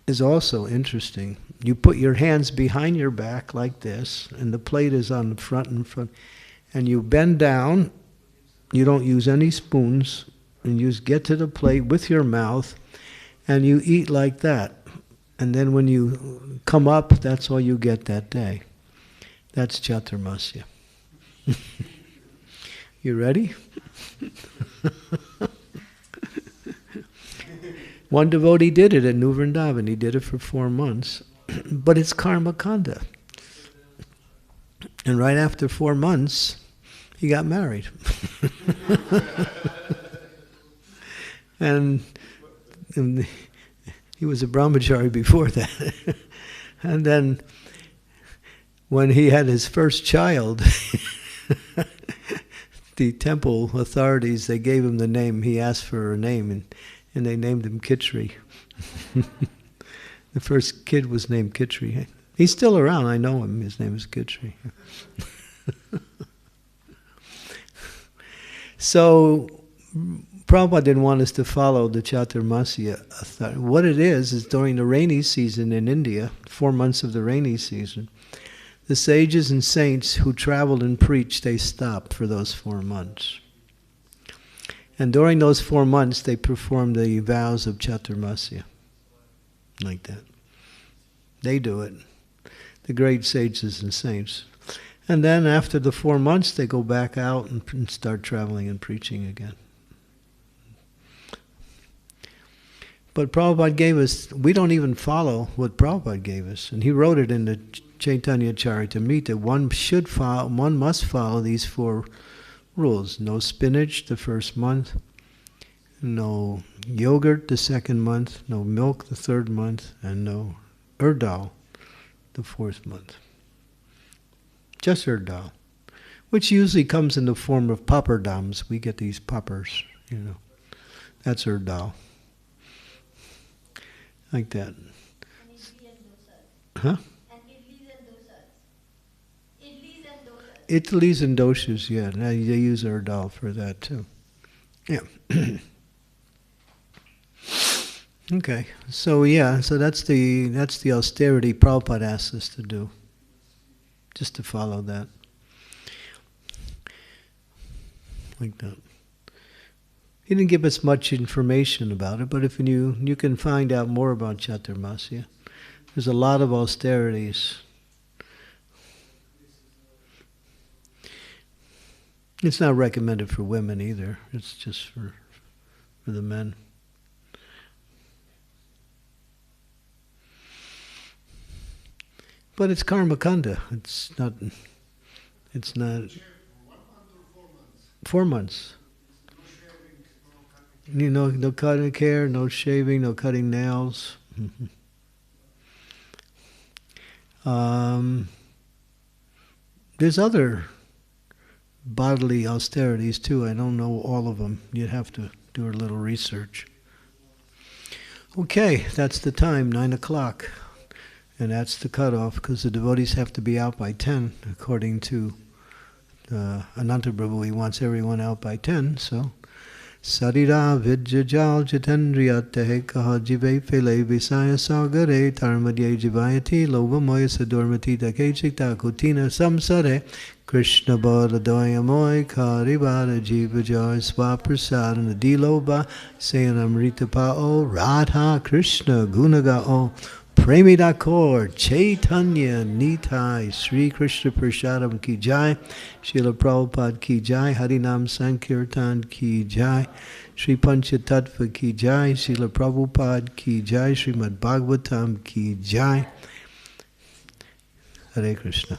is also interesting. You put your hands behind your back like this, and the plate is on the front, and you bend down, you don't use any spoons, and you just get to the plate with your mouth, and you eat like that. And then when you come up, that's all you get that day. That's Chaturmasya. You ready? One devotee did it in New Vrindavan. He did it for 4 months. But it's karma kanda. And right after 4 months, he got married. And he was a brahmachari before that. And then when he had his first child, the temple authorities, they gave him the name. He asked for a name, and they named him Khichdi. The first kid was named Khichdi. He's still around. I know him. His name is Khichdi. So Prabhupada didn't want us to follow the Chaturmasya. What it is during the rainy season in India, 4 months of the rainy season, the sages and saints who traveled and preached, they stopped for those 4 months. And during those 4 months, they performed the vows of Chaturmasya. Like that. They do it. The great sages and saints. And then after the 4 months, they go back out and start traveling and preaching again. But Prabhupada gave us, we don't even follow what Prabhupada gave us. And he wrote it in the Chaitanya Charitamrita. One must follow these 4 rules. No spinach the first month. No yogurt the second month. No milk the third month. And no dal the 4th month. Just dal. Which usually comes in the form of pappardams. We get these poppers, you know. That's dal. Like that. And idli and dosas. Huh? And idlis and dosas. Idlis and dosas. Idlis and dosas, yeah. Now they use dal for that too. Yeah. Okay. So yeah, so that's the austerity Prabhupada asked us to do. Just to follow that. Like that. He didn't give us much information about it, but if you can find out more about Chaturmasya. There's a lot of austerities. It's not recommended for women either. It's just for the men. But it's karma kanda. It's not. 4 months. No cutting hair, no shaving, no cutting nails. There's other bodily austerities too. I don't know all of them. You'd have to do a little research. Okay, that's the time, 9 o'clock. And that's the cutoff, because the devotees have to be out by 10, according to Ananta Prabhu. He wants everyone out by 10, so Sarira Vidyajal Jitendriyate Kaha Jive Fele Visaya Sagare Tarmadye Jivayati Loba Moya Sadormati Dakechikta Kutina Samsare Krishna Bada Doyamoy Karibada Jiva Joy Swaprasadana Diloba Sayanamrita Pao Radha Krishna Gunaga O Premidakor Chaitanya Nitai Sri Krishna Prashadam Ki Jai Srila Prabhupada Ki Jai Harinam Sankirtan Ki Jai Sri Panchatattva Ki Jai Srila Prabhupada Ki Jai Srimad Bhagavatam Ki Jai Hare Krishna.